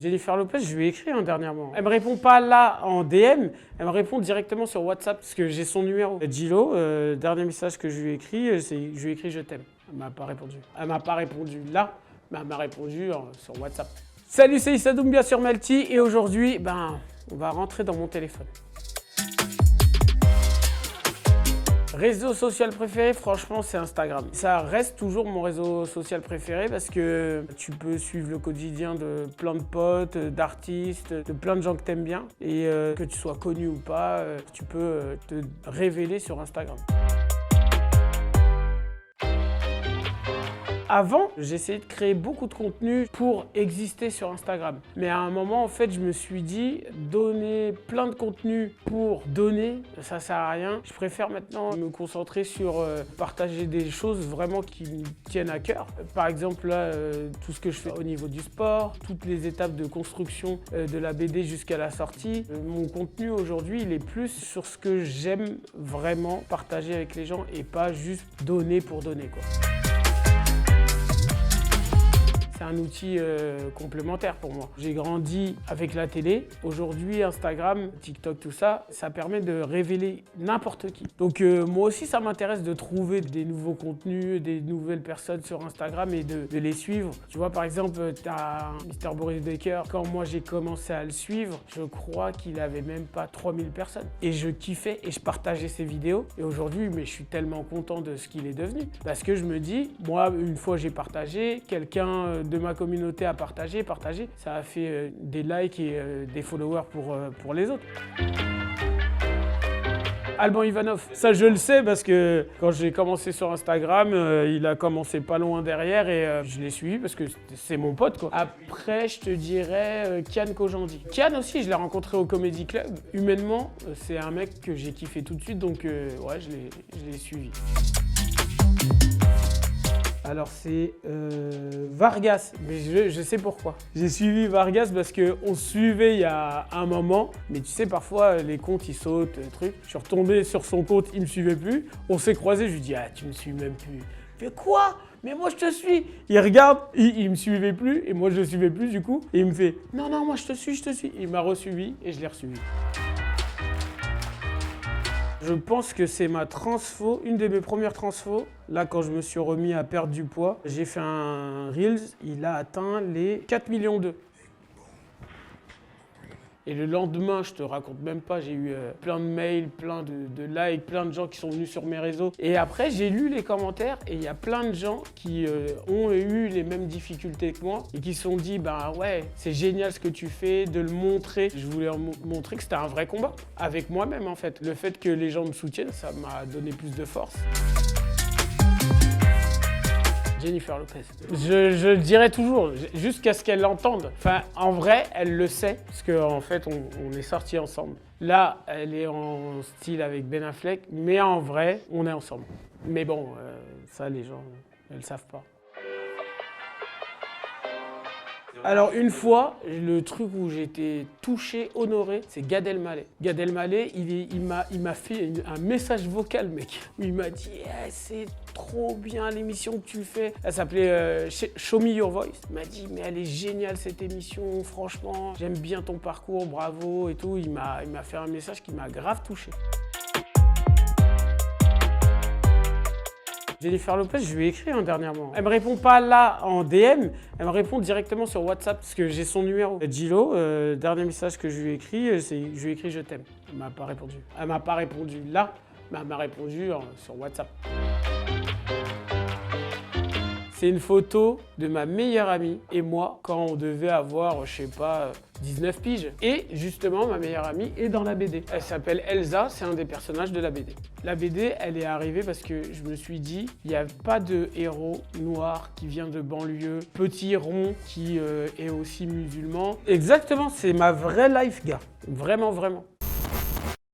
Jennifer Lopez, je lui ai écrit dernièrement. Elle me répond pas là en DM, elle me répond directement sur WhatsApp parce que j'ai son numéro. Gilo, dernier message que je lui ai écrit, je lui ai écrit je t'aime. Elle m'a pas répondu. Elle m'a pas répondu là, mais elle m'a répondu sur WhatsApp. Salut, c'est Issa Doumbia sur Melty et aujourd'hui, on va rentrer dans mon téléphone. Réseau social préféré, franchement, c'est Instagram. Ça reste toujours mon réseau social préféré parce que tu peux suivre le quotidien de plein de potes, d'artistes, de plein de gens que t'aimes bien. Et que tu sois connu ou pas, tu peux te révéler sur Instagram. Avant, j'essayais de créer beaucoup de contenu pour exister sur Instagram. Mais à un moment, en fait, je me suis dit, donner plein de contenu pour donner, ça sert à rien. Je préfère maintenant me concentrer sur partager des choses vraiment qui me tiennent à cœur. Par exemple, là, tout ce que je fais au niveau du sport, toutes les étapes de construction de la BD jusqu'à la sortie. Mon contenu aujourd'hui, il est plus sur ce que j'aime vraiment partager avec les gens et pas juste donner pour donner, quoi. C'est un outil complémentaire pour moi. J'ai grandi avec la télé. Aujourd'hui, Instagram, TikTok, tout ça, ça permet de révéler n'importe qui. Donc moi aussi, ça m'intéresse de trouver des nouveaux contenus, des nouvelles personnes sur Instagram et de les suivre. Tu vois, par exemple, tu as Mr. Boris Baker. Quand moi, j'ai commencé à le suivre, je crois qu'il avait même pas 3000 personnes. Et je kiffais et je partageais ses vidéos. Et aujourd'hui, je suis tellement content de ce qu'il est devenu. Parce que je me dis, moi, une fois j'ai partagé, quelqu'un de ma communauté a partagé, ça a fait des likes et des followers pour les autres. Alban Ivanov, ça je le sais parce que quand j'ai commencé sur Instagram, il a commencé pas loin derrière et je l'ai suivi parce que c'est mon pote, quoi. Après, je te dirais Kian Kojandi. Kian aussi, je l'ai rencontré au Comedy Club. Humainement, c'est un mec que j'ai kiffé tout de suite, donc ouais, je l'ai suivi. Alors c'est Vargas, mais je sais pourquoi. J'ai suivi Vargas parce qu'on se suivait il y a un moment, mais tu sais parfois les comptes ils sautent, truc. Je suis retombé sur son compte, il me suivait plus. On s'est croisés, je lui dis tu me suis même plus. Il fait quoi? Mais moi je te suis. Il regarde, il me suivait plus et moi je le suivais plus du coup. Et il me fait non moi je te suis. Il m'a resuivi et je l'ai resuivi. Je pense que c'est ma transfo, une de mes premières transfos. Là, quand je me suis remis à perdre du poids, j'ai fait un Reels, il a atteint les 4 millions d'eux. Et le lendemain, je te raconte même pas, j'ai eu plein de mails, plein de likes, plein de gens qui sont venus sur mes réseaux. Et après, j'ai lu les commentaires et il y a plein de gens qui ont eu les mêmes difficultés que moi et qui se sont dit, ouais, c'est génial ce que tu fais, de le montrer. Je voulais montrer que c'était un vrai combat avec moi-même, en fait. Le fait que les gens me soutiennent, ça m'a donné plus de force. Jennifer Lopez. Je le dirai toujours, jusqu'à ce qu'elle l'entende. Enfin, en vrai, elle le sait, parce qu'en fait, on est sortis ensemble. Là, elle est en style avec Ben Affleck, mais en vrai, on est ensemble. Mais bon, ça, les gens, elles le savent pas. Alors une fois, le truc où j'étais touché, honoré, c'est Gad Elmaleh. Gad Elmaleh, il m'a fait un message vocal, mec, où il m'a dit c'est trop bien l'émission que tu fais. Elle s'appelait Show Me Your Voice. Il m'a dit mais elle est géniale cette émission, franchement, j'aime bien ton parcours, bravo et tout. Il m'a fait un message qui m'a grave touché. Jennifer Lopez, je lui ai écrit dernièrement. Elle me répond pas là en DM, elle me répond directement sur WhatsApp parce que j'ai son numéro. Gilo, dernier message que je lui ai écrit, je lui ai écrit je t'aime. Elle m'a pas répondu. Elle m'a pas répondu là, mais elle m'a répondu sur WhatsApp. C'est une photo de ma meilleure amie et moi quand on devait avoir, je sais pas, 19 piges. Et justement, ma meilleure amie est dans la BD. Elle s'appelle Elsa, c'est un des personnages de la BD. La BD, elle est arrivée parce que je me suis dit, il n'y a pas de héros noir qui vient de banlieue, petit rond qui est aussi musulman. Exactement, c'est ma vraie life, gars. Vraiment, vraiment.